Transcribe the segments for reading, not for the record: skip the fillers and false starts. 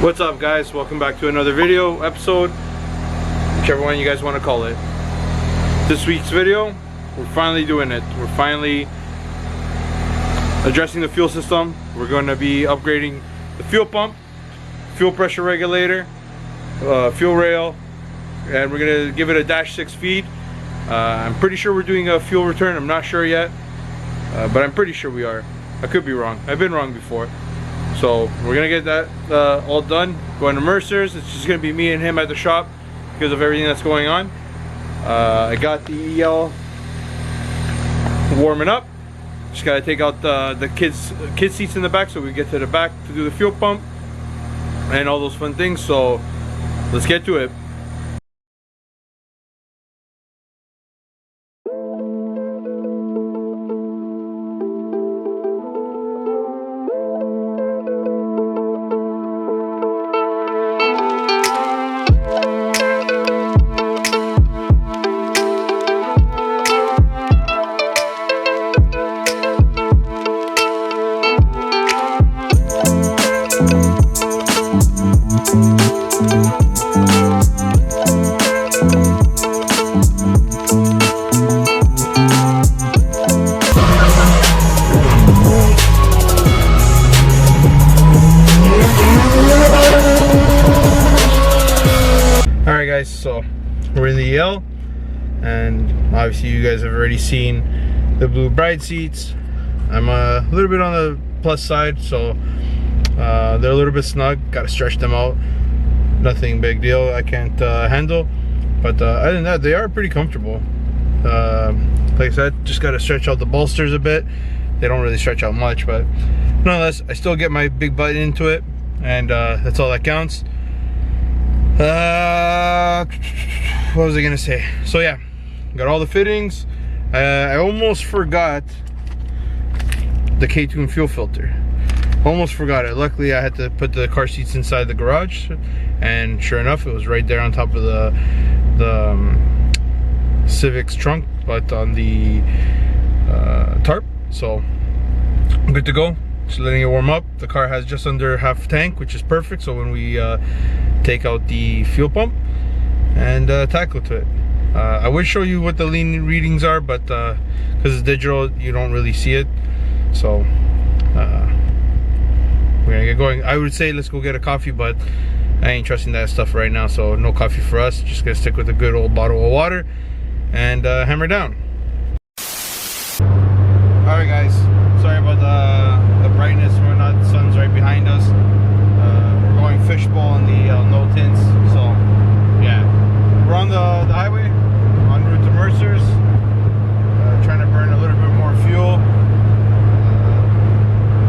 What's up, guys? Welcome back to another video episode, whichever one you guys want to call it. This week's video, we're finally doing it. We're finally addressing the fuel system. We're going to be upgrading the fuel pump, fuel pressure regulator, fuel rail, and we're going to give it a -6 feed. I'm pretty sure we're doing a fuel return. I'm not sure yet, but I'm pretty sure we are. I could be wrong. I've been wrong before. So we're gonna get that all done. Going to Mercer's. It's just gonna be me and him at the shop because of everything that's going on. I got the EL warming up. Just gotta take out the kids seats in the back so we get to the back to do the fuel pump and all those fun things. So let's get to it. Alright guys, so we're in the EL, and obviously you guys have already seen the blue bride seats. I'm a little bit on the plus side, so they're a little bit snug. Gotta stretch them out. Nothing big deal I can't handle, but other than that, they are pretty comfortable. Like I said, just gotta stretch out the bolsters a bit. They don't really stretch out much, but nonetheless, I still get my big butt into it, and that's all that counts. What was I gonna say? So yeah, got all the fittings. I almost forgot the K2 fuel filter. Almost forgot it. Luckily I had to put the car seats inside the garage, and sure enough it was right there on top of the Civic's trunk, but on the tarp. So I'm good to go. Just letting it warm up. The car has just under half tank, which is perfect, so when we take out the fuel pump and tackle to it. I would show you what the lean readings are, but because it's digital you don't really see it. So we're gonna get going. I would say let's go get a coffee, but I ain't trusting that stuff right now, so no coffee for us. Just gonna stick with a good old bottle of water and hammer down. Alright guys, sorry about the brightness and whatnot. The sun's right behind us. We're going fishbowl on the no tints, so yeah, we're on the highway en route to Mercer's, trying to burn a little bit more fuel.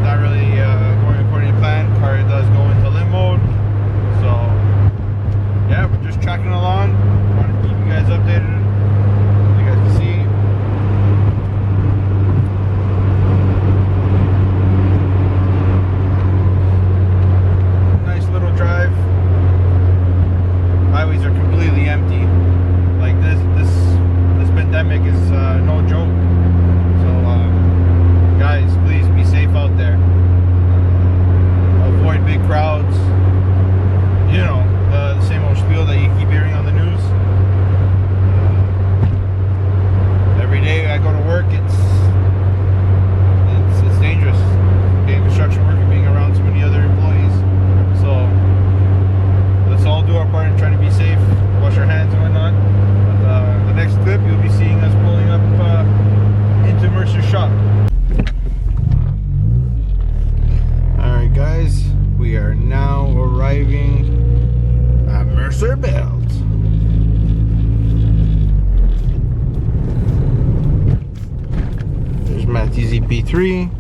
Not really going according to plan. Car does go into limp mode, so yeah, we're just tracking along. Want to keep you guys updated. You guys can see. Drive. Highways are completely empty. Like this pandemic is no joke. So guys, please be safe out there. Avoid big crowds. You know, the same old spiel that you keep hearing on the news. Every day I go to work, it's dangerous being a construction worker, being around so many other employees. So let's all do our part in trying to be safe, wash our hands and whatnot. But, the next clip, you'll be seeing us pulling up into Mercer's shop. Alright guys, we are now arriving at Mercer Belt. There's Matthew's EP3.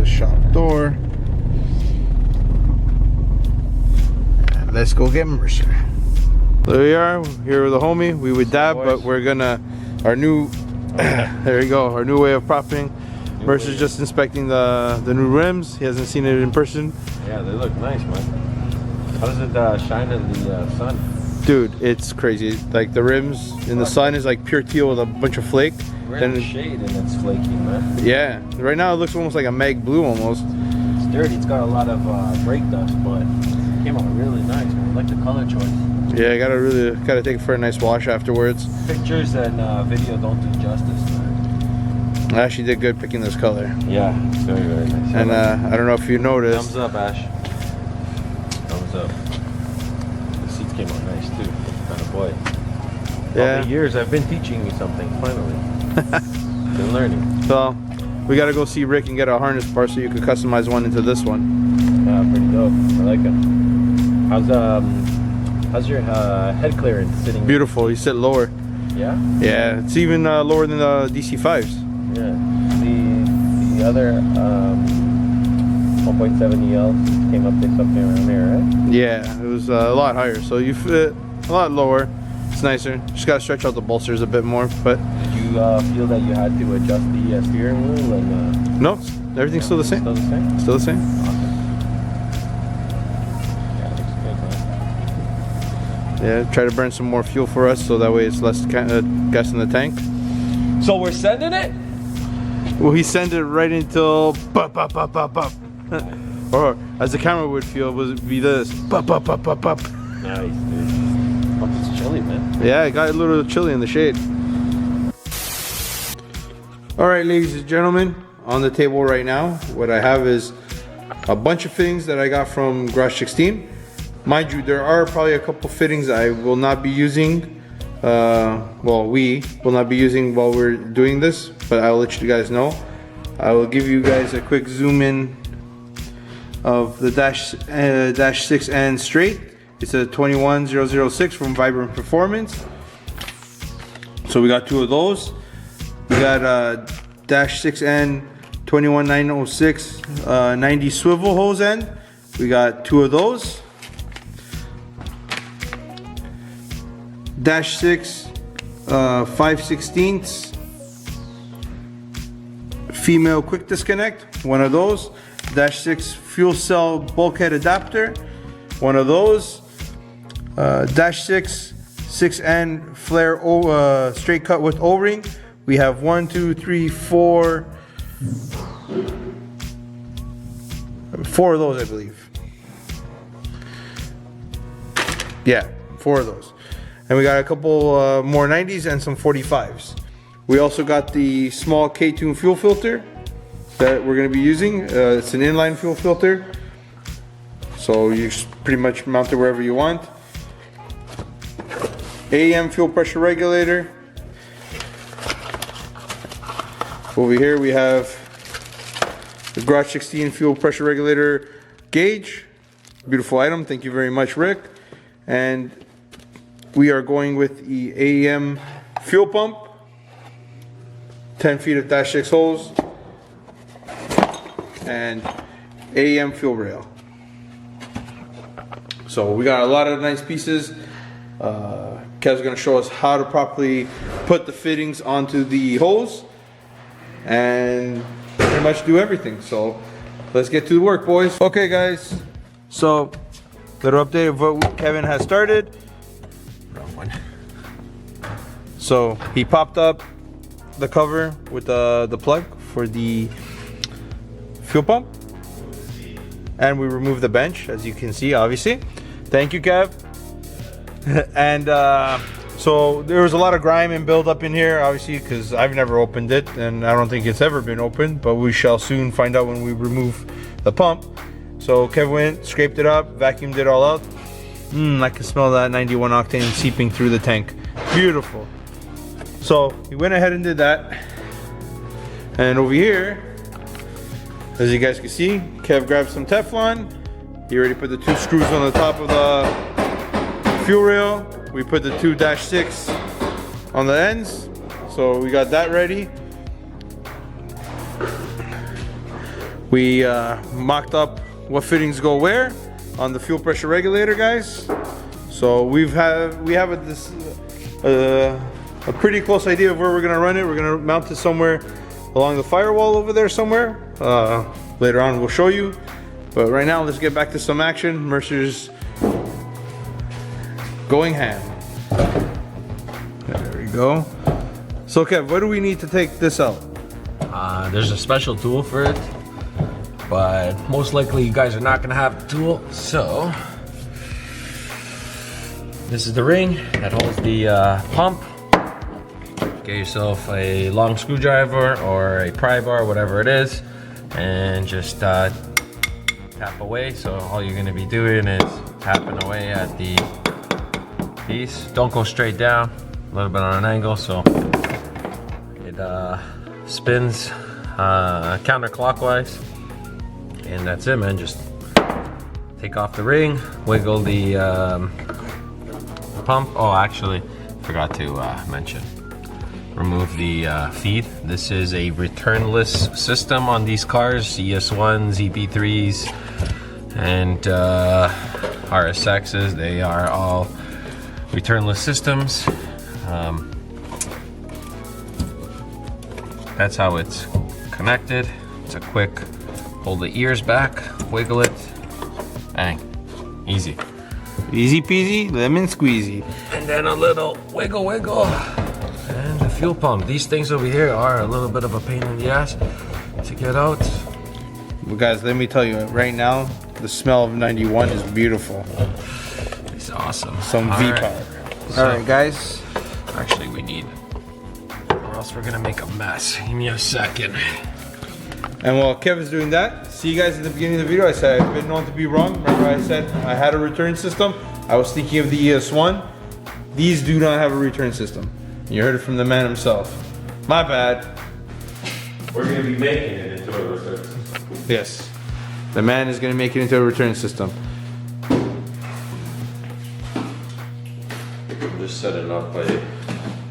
Shop door. And let's go get Mercer. There we are, here with the homie. We would dab, but we're gonna our new there you go, our new way of propping. Mercer's just inspecting the new rims. He hasn't seen it in person. Yeah, they look nice, man. How does it shine in the sun? Dude, it's crazy. Like the rims in the sun is like pure teal with a bunch of flake. We're in the shade and it's flaky, man. Yeah, right now it looks almost like a mag blue almost. It's dirty. It's got a lot of brake dust, but it came out really nice, man. I like the color choice. Yeah, I gotta take it for a nice wash afterwards. Pictures and video don't do justice, man. I actually did good picking this color. Yeah, it's very, very nice. And I don't know if you noticed. Thumbs up, Ash. Thumbs up. The seats came out nice too. Kind of boy. Yeah. All the years I've been teaching you something. Finally. Been learning. So we gotta go see Rick and get a harness part so you can customize one into this one. Yeah, pretty dope. I like it. How's your head clearance sitting? Beautiful. You sit lower. Yeah. Yeah, it's even lower than the DC5s. Yeah. The other 1.7 EL came up to something around there, right? Yeah, it was a lot higher. So you fit a lot lower. It's nicer. Just gotta stretch out the bolsters a bit more. But did you feel that you had to adjust the steering wheel? And, no, everything's still the same. Still the same? Still the same. Awesome. Yeah, it looks good, man. Yeah, try to burn some more fuel for us so that way it's less gas in the tank. So we're sending it? Well, he sent it right until pop, pop, pop, pop, pop. Or as the camera would feel, would be this pop, pop, pop, pop, pop. Nice, dude. Oh, it's chilly, man. Yeah, it got a little chilly in the shade. All right, ladies and gentlemen, on the table right now, what I have is a bunch of fittings that I got from Garage 16. Mind you, there are probably a couple fittings I will not be using. Well, we will not be using while we're doing this, but I'll let you guys know. I will give you guys a quick zoom in of the dash 6N straight. It's a 21006 from Vibrant Performance. So we got two of those. We got a dash 6N 21906 90 swivel hose end. We got two of those. Dash 6 5/16 female quick disconnect, one of those. Dash 6 fuel cell bulkhead adapter, one of those. Dash 6 6N flare straight cut with O-ring. We have 1, 2, 3, 4 of those, I believe. Yeah, 4 of those. And we got a couple more 90s and some 45s. We also got the small K-Tune fuel filter that we're going to be using. It's an inline fuel filter, so you pretty much mount it wherever you want. AEM fuel pressure regulator. Over here we have the Garage 16 fuel pressure regulator gauge. Beautiful item. Thank you very much, Rick. And we are going with the AEM fuel pump, 10 feet of dash 6 hose, and AEM fuel rail. So we got a lot of nice pieces. Kev's going to show us how to properly put the fittings onto the hose and pretty much do everything. So let's get to the work, boys. Okay, guys. So little update of what Kevin has started. Wrong one. So he popped up the cover with the plug for the fuel pump, and we removed the bench, as you can see, obviously. Thank you, Kev. And so there was a lot of grime and build up in here, obviously, because I've never opened it and I don't think it's ever been opened, but we shall soon find out when we remove the pump. So Kev went, scraped it up, vacuumed it all out. I can smell that 91 octane seeping through the tank. Beautiful. So he went ahead and did that. And over here, as you guys can see, Kev grabbed some Teflon. He already put the 2 screws on the top of the fuel rail. We put the 2 dash 6 on the ends. So we got that ready. We mocked up what fittings go where on the fuel pressure regulator, guys. So we have a pretty close idea of where we're gonna run it. We're gonna mount it somewhere along the firewall over there somewhere. Later on we'll show you. But right now, let's get back to some action. Mercer's going ham. There we go. So Kev, what do we need to take this out? There's a special tool for it, but most likely you guys are not gonna have the tool. So this is the ring that holds the pump. Get yourself a long screwdriver or a pry bar, whatever it is, and just tap away. So all you're gonna be doing is tapping away at the piece. Don't go straight down, a little bit on an angle, so it spins counterclockwise. And that's it, man. Just take off the ring, wiggle the pump. Oh, actually, forgot to mention. Remove the feed. This is a returnless system on these cars, ES1s, EP3s, and RSXs. They are all returnless systems. That's how it's connected. It's a quick, hold the ears back, wiggle it, bang, easy. Easy peasy, lemon squeezy. And then a little wiggle wiggle. And the fuel pump. These things over here are a little bit of a pain in the ass to get out. Well guys, let me tell you, right now, the smell of 91 is beautiful. It's awesome. Some All V-power. right. Alright guys. Actually we need, or else we're gonna make a mess. Give me a second. And while Kevin's doing that, see you guys at the beginning of the video. I said I've been known to be wrong. Remember I said I had a return system? I was thinking of the ES1. These do not have a return system. You heard it from the man himself. My bad. We're gonna be making it into a return system. Yes. The man is gonna make it into a return system. Just set it up a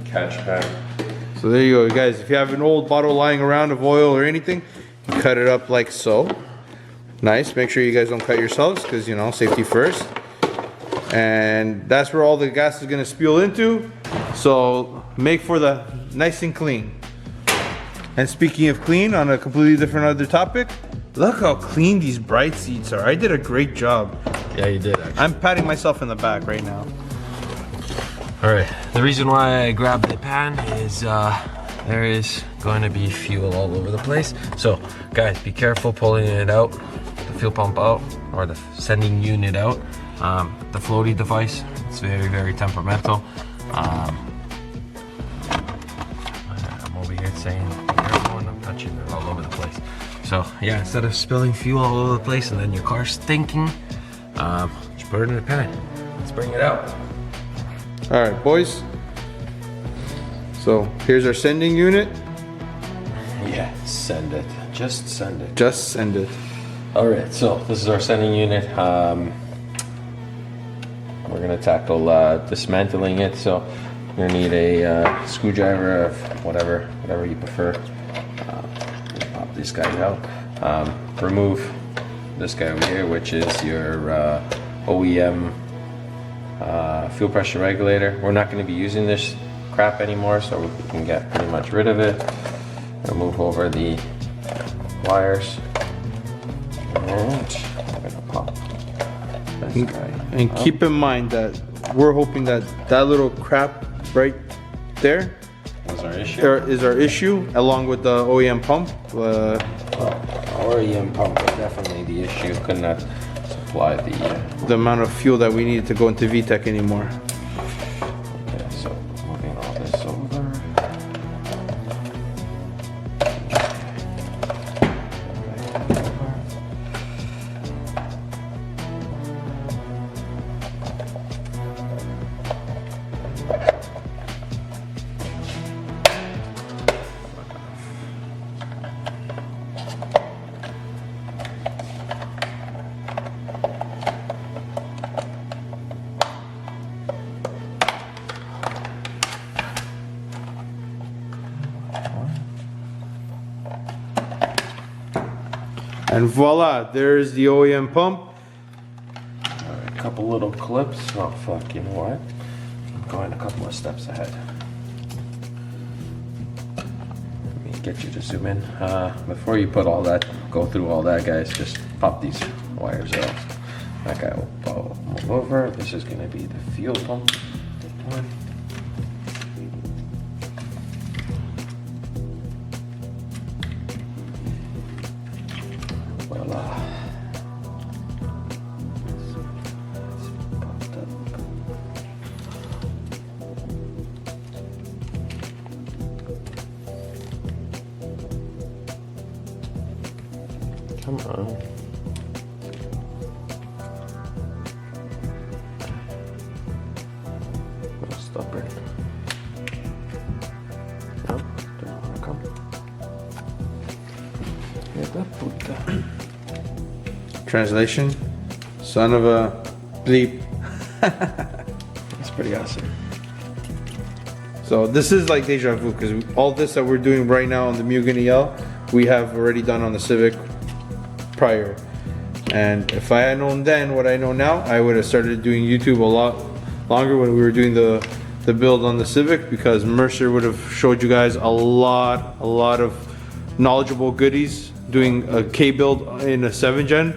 catch pan. So there you go, guys. If you have an old bottle lying around of oil or anything, you cut it up like so. Nice. Make sure you guys don't cut yourselves, because you know, safety first. And that's where all the gas is gonna spill into. So make for the nice and clean. And speaking of clean, on a completely different other topic, look how clean these Bright seats are. I did a great job. Yeah, you did actually. I'm patting myself in the back right now. Alright, the reason why I grabbed the pan is there is going to be fuel all over the place. So guys, be careful pulling it out, the fuel pump out, or the sending unit out. The floaty device, it's very, very temperamental. I'm over here saying, careful, and I'm touching it all over the place. So yeah, instead of spilling fuel all over the place and then your car's stinking, just put it in the pan. Let's bring it out. All right, boys. So here's our sending unit. Yeah, send it. Just send it. Just send it. All right, so this is our sending unit. We're gonna tackle dismantling it. So you're gonna need a screwdriver of whatever you prefer. Pop these guys out. Remove this guy over here, which is your OEM fuel pressure regulator. We're not going to be using this crap anymore, so we can get pretty much rid of it. Remove over the wires, and I'm going to pop this guy. And keep in mind that we're hoping that that little crap right there Is our issue? is our issue, along with the OEM pump. OEM pump is definitely the issue. Could not supply the amount of fuel that we needed to go into VTEC anymore. Okay, so moving all this over. And voila, there's the OEM pump. Alright, a couple little clips. Oh fuck, you know what? I'm going a couple of steps ahead. Let me get you to zoom in. Before you put all that, go through all that, guys, just pop these wires out. That guy will move over. This is going to be the fuel pump. Take one. Come on. No, stubborn. No, don't wanna come. Get that puta. Translation: son of a bleep. That's pretty awesome. So this is like deja vu, because all this that we're doing right now on the Mugen EL, we have already done on the Civic prior. And if I had known then what I know now, I would have started doing YouTube a lot longer when we were doing the build on the Civic, because Mercer would have showed you guys a lot of knowledgeable goodies doing a K build in a 7th gen.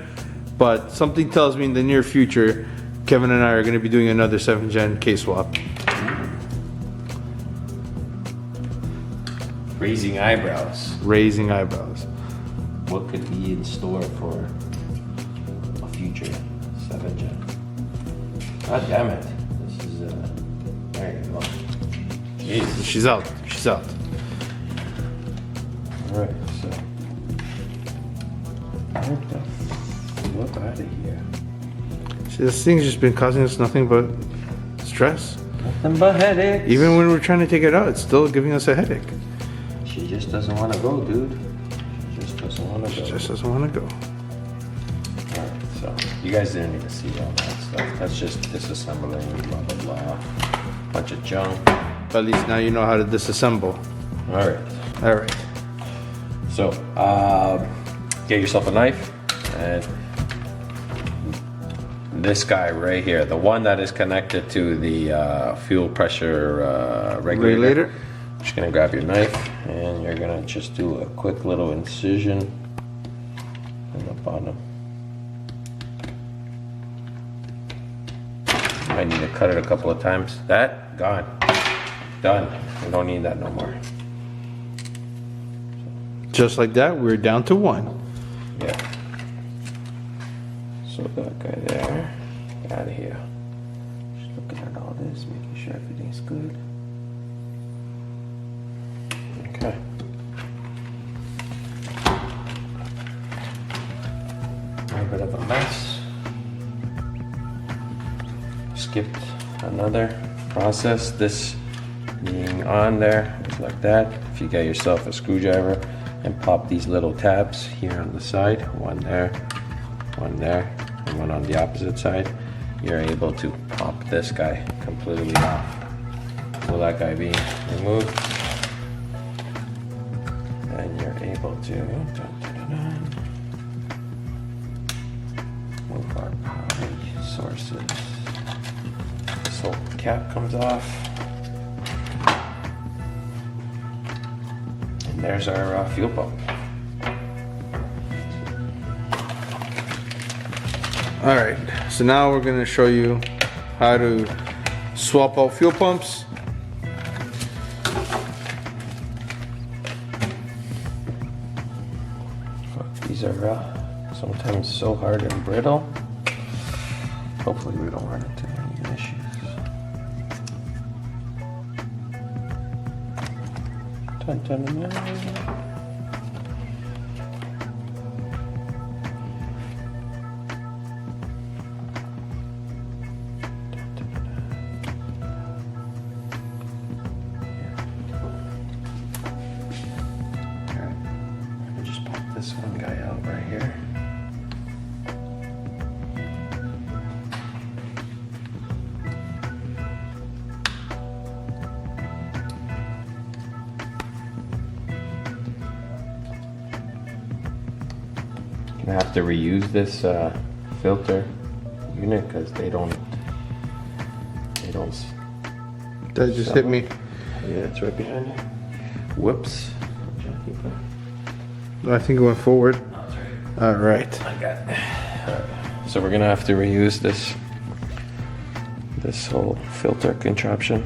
But something tells me in the near future, Kevin and I are going to be doing another 7th gen K swap. Raising eyebrows. Raising eyebrows. What could be in store for a future 7th gen? God damn it. This is, there you go. Jeez. She's out. She's out. Alright, so. What the fuck out of here? See, this thing's just been causing us nothing but stress. Nothing but headaches. Even when we're trying to take it out, it's still giving us a headache. She just doesn't want to go, dude. She just doesn't want to go. She just doesn't want to go. Alright, so you guys didn't even see all that stuff. That's just disassembling, blah blah blah. Bunch of junk. But at least now you know how to disassemble. Alright. Alright. So, get yourself a knife, and this guy right here, the one that is connected to the fuel pressure regulator. Just gonna grab your knife, and you're gonna just do a quick little incision in the bottom. Might need to cut it a couple of times. That, gone. Done. We don't need that no more. Just like that, we're down to 1. Yeah. So that guy there, get out of here. Just looking at all this, making sure everything's good. Okay. A little bit of a mess. Skipped another process. This being on there, it's like that. If you get yourself a screwdriver and pop these little tabs here on the side, one there, and one on the opposite side, you're able to pop this guy completely off. So that guy being removed, and you're able to move our power sources. This whole cap comes off. And there's our fuel pump. Alright, so now we're going to show you how to swap out fuel pumps. These are sometimes so hard and brittle. Hopefully we don't run into any issues. Dun, dun, dun, dun. This one guy out right here. Gonna have to reuse this filter unit because they don't. That just hit me. Yeah, it's right behind you. Whoops. I think it went forward. Alright. I got it. Alright. So we're gonna have to reuse this whole filter contraption.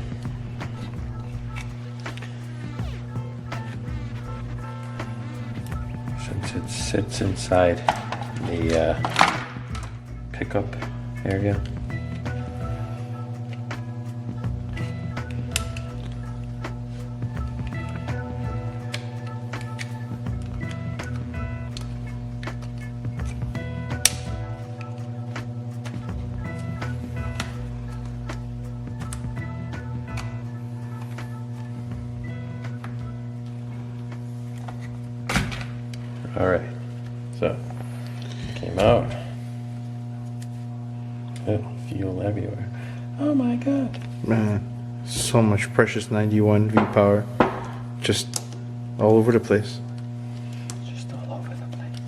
Since it sits inside the pickup area. All right, so came out. Oh, fuel everywhere. Oh my God. Man, so much precious 91 V-power. Just all over the place. Just all over the place.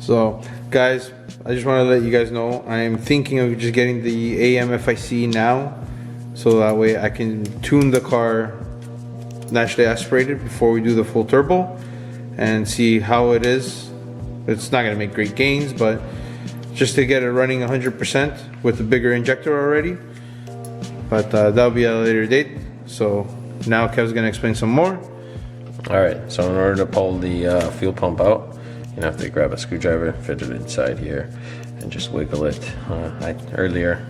So, guys, I just want to let you guys know I am thinking of just getting the AMFIC now, so that way I can tune the car naturally aspirated before we do the full turbo and see how it is. It's not going to make great gains, but just to get it running 100% with the bigger injector already. But that'll be at a later date. So now Kev's going to explain some more. All right, so in order to pull the fuel pump out, you have to grab a screwdriver, fit it inside here, and just wiggle it. I earlier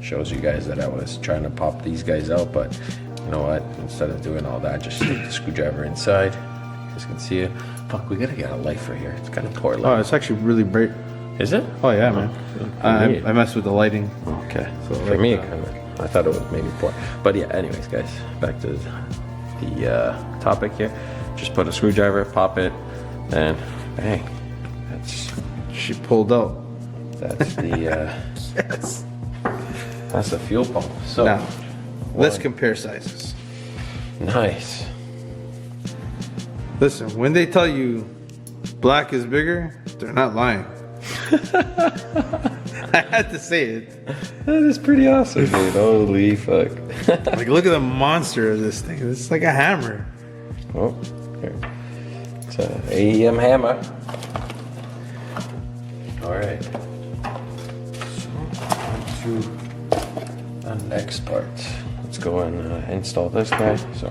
shows you guys that I was trying to pop these guys out, but you know what? Instead of doing all that, just stick the screwdriver inside. You guys can see it. Fuck, we gotta get a light for here. It's kind of poor light. Oh, it's actually really bright. Is it? Oh yeah, man. I messed with the lighting. Okay. So For like me, that. I thought it was maybe poor. But yeah, anyways, guys, back to the topic here. Just put a screwdriver, pop it, and bang. She pulled out. That's the Yes. that's the fuel pump. So Now, let's compare sizes. nice. Listen, when they tell you black is bigger, they're not lying. I had to say it. That is pretty awesome, dude. Holy fuck. Like, look at the monster of this thing. It's like a hammer. Oh, here. It's an AEM hammer. All right. So on to the next part. Let's go and install this guy. So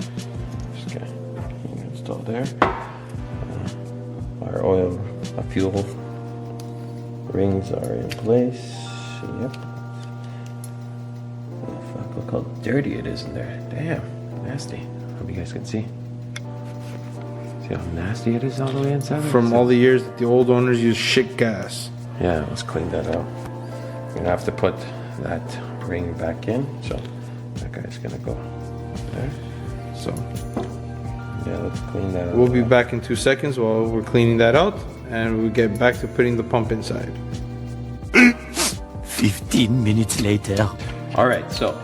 just gonna install there. Our fuel rings are in place. Yep. Oh fuck! Look how dirty it is in there. Damn, nasty. Hope you guys can see. See how nasty it is all the way inside? From all the years that the old owners used shit gas. Yeah, let's clean that out. We're gonna have to put that ring back in, so that guy's gonna go there. So Yeah, let's clean that out. we'll be back in 2 seconds while we're cleaning that out, and we'll get back to putting the pump inside. 15 minutes later. All right, so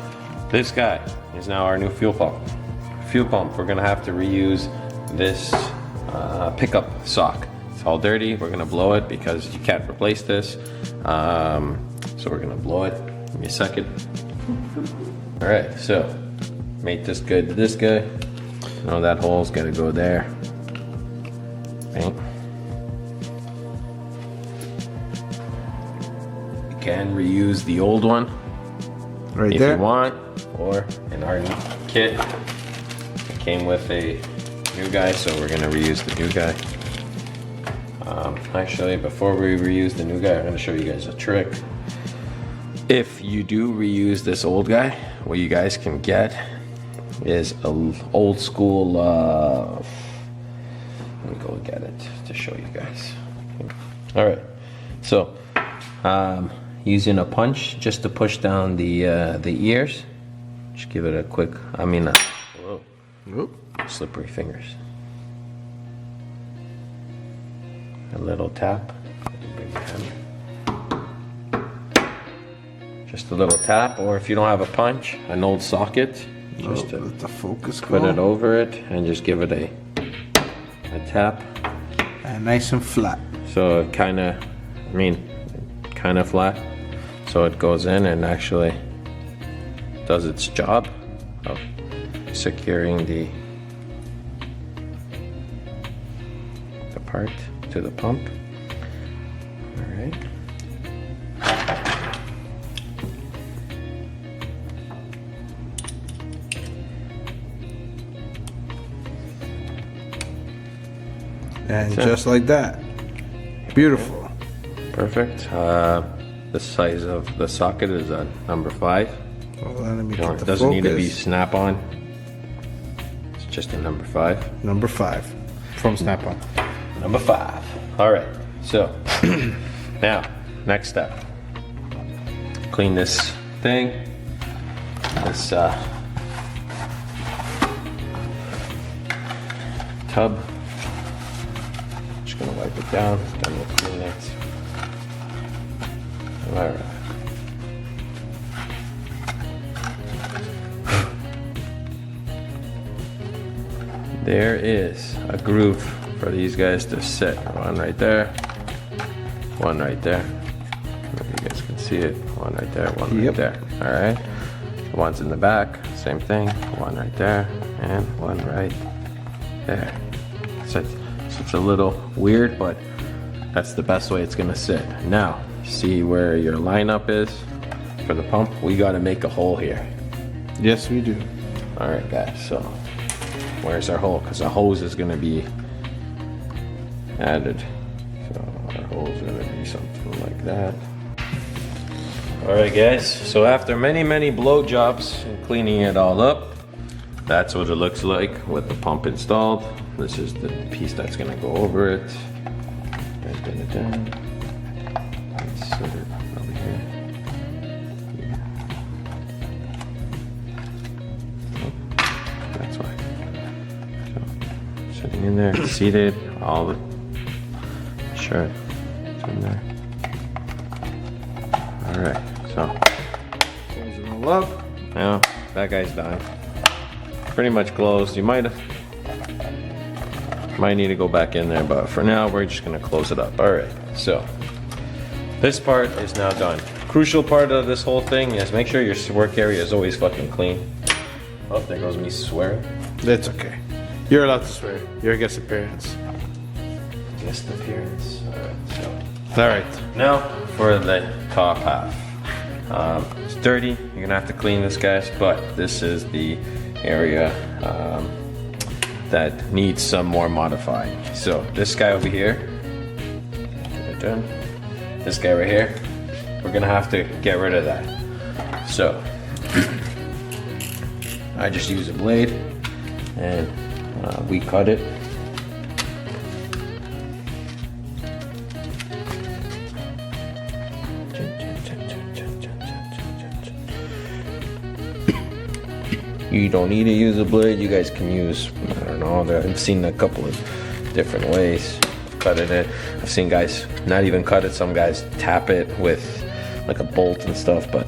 this guy is now our new fuel pump. Fuel pump, we're gonna have to reuse this pickup sock. It's all dirty. We're gonna blow it because you can't replace this. So we're gonna blow it. Give me a second. All right, so mate this guy to this guy. Now that hole's gotta go there. Bang. You can reuse the old one Right if there. you want, or in our new kit, it came with a new guy, so we're gonna reuse the new guy. Actually, before we reuse the new guy, I'm gonna show you guys a trick. If you do reuse this old guy, what you guys can get is a old school, let me go get it to show you guys. All right, so using a punch just to push down the ears. Just give it a quick, whoa, Oop. slippery fingers. A little tap. Bring your hammer. Just a little tap, or if you don't have a punch, an old socket. Just to Let the focus put go. it over it and just give it a tap. And nice and flat. So it kind of flat. So it goes in and actually does its job of securing the part to the pump. All right. And just like that. Beautiful. Perfect. The size of the socket is a number 5. Hold on, let me You know, get it the doesn't need to be focus. snap-on. It's just a number 5. Number 5 from Snap-on. Number 5. All right. So now, next step. Clean this thing. This tub. Just gonna wipe it down, then we'll clean it. Alright. There is a groove for these guys to sit. One right there, one right there. You guys can see it. One right there, one right there. Alright. One's in the back, same thing. One right there, and one right there. So it's a little weird, but that's the best way it's gonna sit. Now, see where your lineup is for the pump? We gotta make a hole here. Yes, we do. Alright guys, so where's our hole? Because our hose is gonna be added. So our hole is gonna be something like that. Alright guys, so after many blow jobs and cleaning it all up, that's what it looks like with the pump installed. This is the piece that's gonna go over it. Let's set it over here. Oh, that's why. So, sitting in there, seated, all the sure it's in there. Alright, so Close it all up. yeah, that guy's done. Pretty much closed. You might need to go back in there, but for now we're just gonna close it up. Alright, so this part is now done. Crucial part of this whole thing is make sure your work area is always fucking clean. Oh, there goes me swearing. That's okay. You're allowed to swear. You're a guest appearance. Guest appearance. Alright, so Alright. now for the top half. It's dirty, you're gonna have to clean this, guys, but this is the area that needs some more modifying. So this guy over here, this guy right here, we're gonna have to get rid of that. So I just use a blade and we cut it. You don't need to use a blade. You guys can use, I don't know, I've seen a couple of different ways of cutting it. I've seen guys not even cut it. Some guys tap it with like a bolt and stuff, but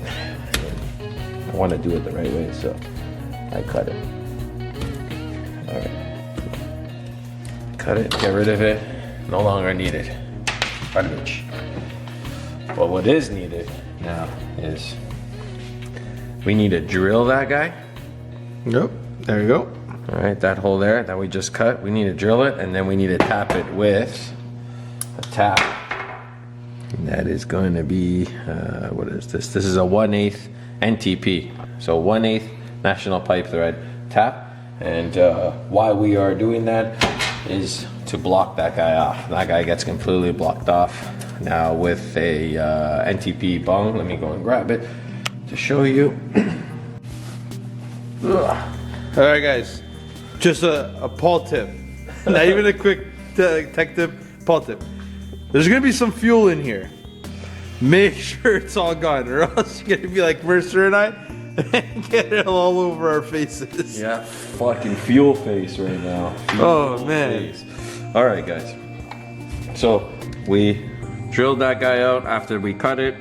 I want to do it the right way, so I cut it. Alright. Cut it, get rid of it. No longer needed. Garbage. But what is needed now is we need to drill that guy. Yep. There you go. All right, that hole there that we just cut, we need to drill it, and then we need to tap it with a tap. And that is going to be, what is this? This is a 1/8 NTP. So 1/8 National Pipe Thread tap. And why we are doing that is to block that guy off. That guy gets completely blocked off. Now with a NTP bung, let me go and grab it to show you. Alright guys, just a paw tip. Not even a quick tech tip, paw tip. There's gonna be some fuel in here. Make sure it's all gone, or else you're gonna be like Mercer and I and get it all over our faces. Yeah, fucking fuel face right now. Oh man. Alright guys, so we drilled that guy out after we cut it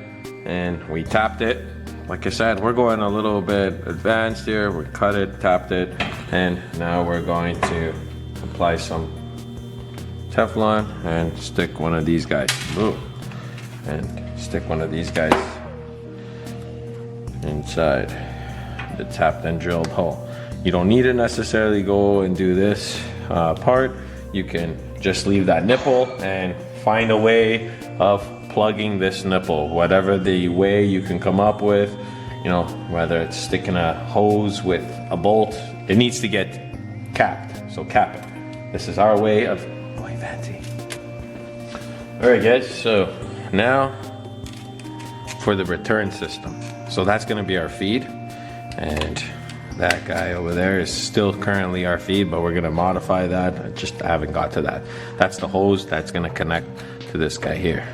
and we tapped it. Like I said, we're going a little bit advanced here. We cut it, tapped it, and now we're going to apply some Teflon and stick one of these guys. Boom. And stick one of these guys inside the tapped and drilled hole. You don't need to necessarily go and do this part. You can just leave that nipple and find a way of plugging this nipple, whatever the way you can come up with, you know, whether it's sticking a hose with a bolt, it needs to get capped, so cap it. This is our way of going fancy. Alright guys, so now for the return system. So that's gonna be our feed, and that guy over there is still currently our feed, but we're gonna modify that. I haven't got to that. That's the hose that's gonna connect to this guy here.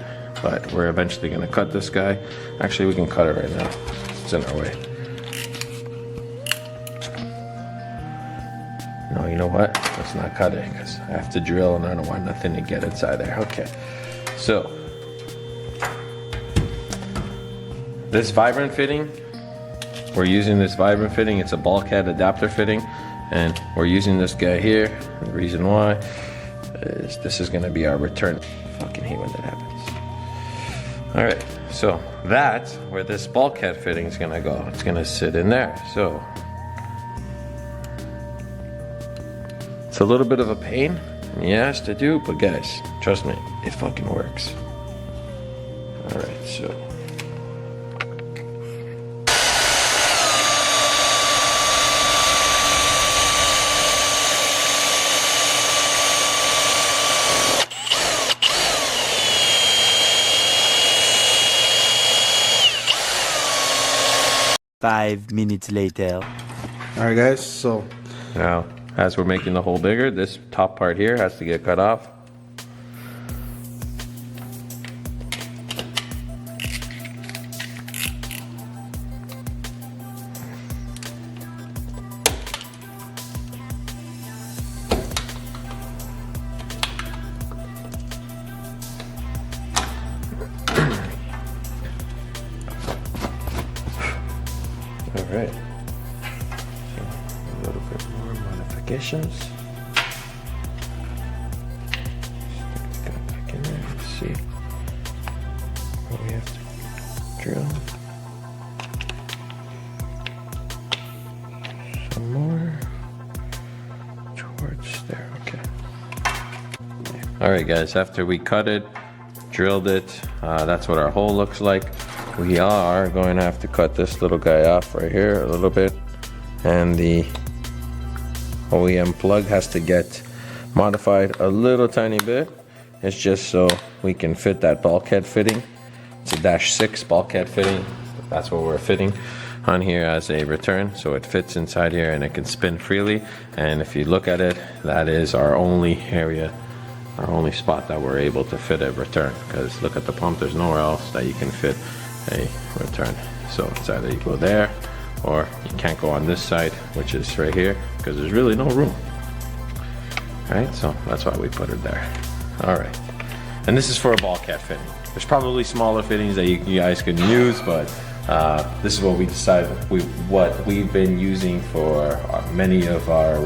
But we're eventually gonna cut this guy. Actually, we can cut it right now. It's in our way. No, you know what? Let's not cut it because I have to drill and I don't want nothing to get inside there. Okay, so this vibrant fitting, we're using this vibrant fitting. It's a bulkhead adapter fitting, and we're using this guy here. The reason why is this is going to be our return. I fucking hate when that happens. All right, so that's where this bulkhead fitting is going to go. It's going to sit in there. So it's a little bit of a pain, yes, to do, but guys, trust me, it fucking works. All right, so. Five minutes later. All right, guys. So Now, as we're making the hole bigger, this top part here has to get cut off. All right. So a little bit more modifications. Stick the gun back in there and see what we have to drill. Some more towards there. Okay. All right, guys. After we cut it, drilled it, that's what our hole looks like. We are going to have to cut this little guy off right here a little bit, and the OEM plug has to get modified a little tiny bit. It's just so we can fit that bulkhead fitting. It's a -6 bulkhead fitting. That's what we're fitting on here as a return, so it fits inside here and it can spin freely. And if you look at it, that is our only area, our only spot that we're able to fit a return, because look at the pump, there's nowhere else that you can fit a return. So it's either you go there or you can't go on this side, which is right here, because there's really no room. All right, so that's why we put it there. All right, and this is for a bulkhead fitting. There's probably smaller fittings that you guys can use, but this is what we decided, what we've been using for many of our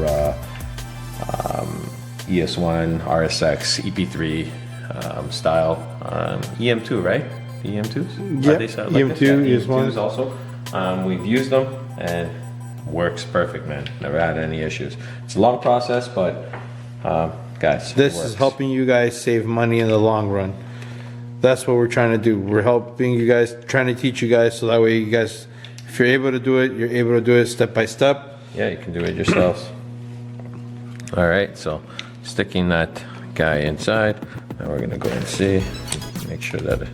ES1, RSX, EP3 style, EM2, right? EM2s? Yep, Are they like EM2, this? Yeah, ES1s. EM2s also. We've used them and works perfect, man. Never had any issues. It's a long process, but guys, this is helping you guys save money in the long run. That's what we're trying to do. We're helping you guys, trying to teach you guys, so that way you guys, if you're able to do it, you're able to do it step by step. Yeah, you can do it yourselves. All right, so sticking that guy inside. Now we're gonna go and see, make sure that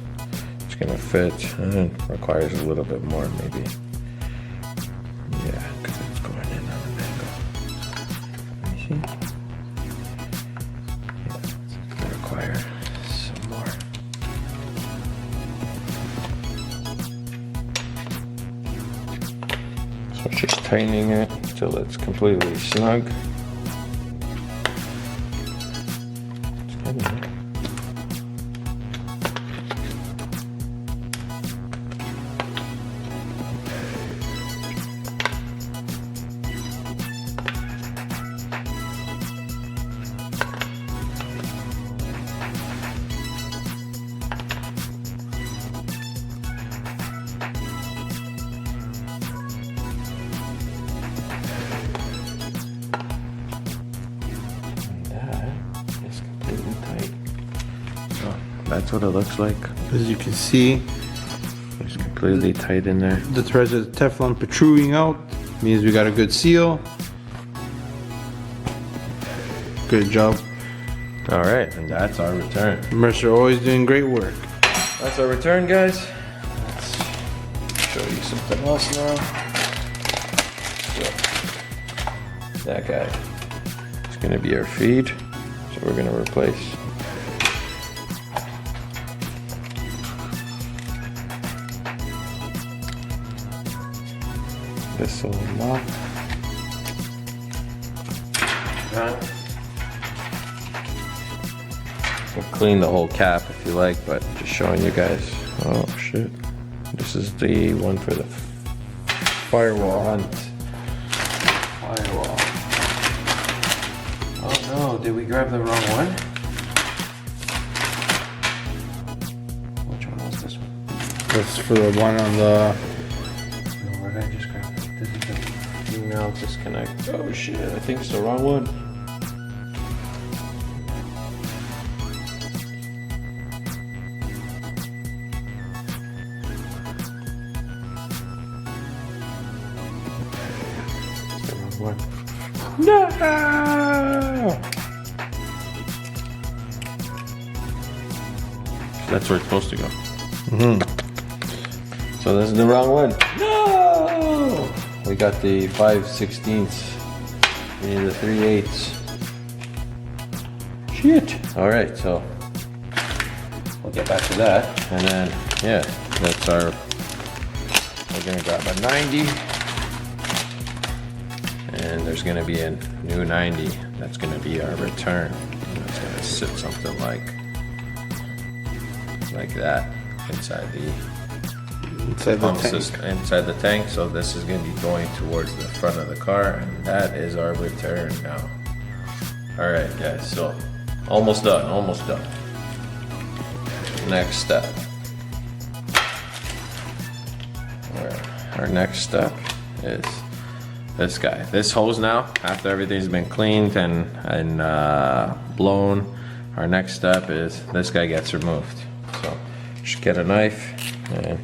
it's gonna fit, and requires a little bit more maybe. Yeah, because it's going in on an angle. Let me see. Yeah, it's gonna require some more. So just tightening it until it's completely snug. That's what it looks like. As you can see, It's completely tight in there. the threads of the Teflon protruding out, means we got a good seal. Good job. All right, and that's our return. Mercer always doing great work. That's our return, guys. Let's show you something else now. So, that guy is going to be our feed. So we're going to replace. This will lock. time. You can clean the whole cap if you like, but just showing you guys. Oh shit. This is the one for the Firewall. Firewall. Oh no, did we grab the wrong one? Which one was this one? That's for the one on the... No, where did I just grab it? This is the email disconnect. Oh shit, I think it's the wrong one. It's the wrong one. No! That's where it's supposed to go. So this is the wrong one. No! We got the 5/16. We need the 3/8. Shit. All right, so we'll get back to that. And then, yeah, that's our, we're gonna grab a 90. And there's gonna be a new 90. That's gonna be our return. And it's gonna sit something like that inside the pump system, inside the tank. So this is going to be going towards the front of the car, and that is our return now. All right, guys. So almost done. Almost done. Next step. All right. Our next step is this guy. This hose now. After everything's been cleaned and blown, our next step is this guy gets removed. So just get a knife and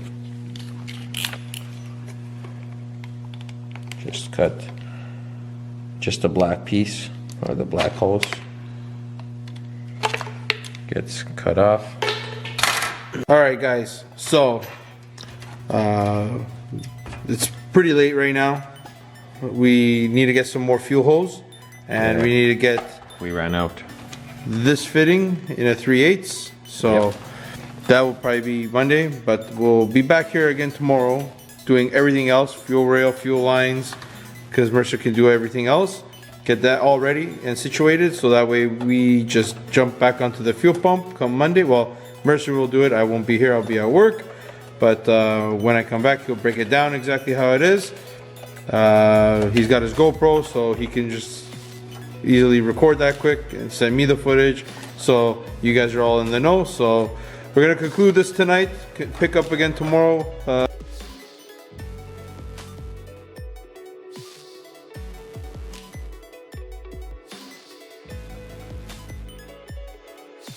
just cut just a black piece, or the black hose gets cut off. All right, guys. So it's pretty late right now. We need to get some more fuel hose, and we need to get. We ran out. This fitting in a 3/8. So. Yep. That will probably be Monday, but we'll be back here again tomorrow doing everything else, fuel rail, fuel lines, because Mercer can do everything else. Get that all ready and situated, so that way we just jump back onto the fuel pump come Monday. Well, Mercer will do it. I won't be here. I'll be at work. But when I come back, he'll break it down exactly how it is. He's got his GoPro, so he can just easily record that quick and send me the footage. So you guys are all in the know. So we're gonna conclude this tonight, pick up again tomorrow.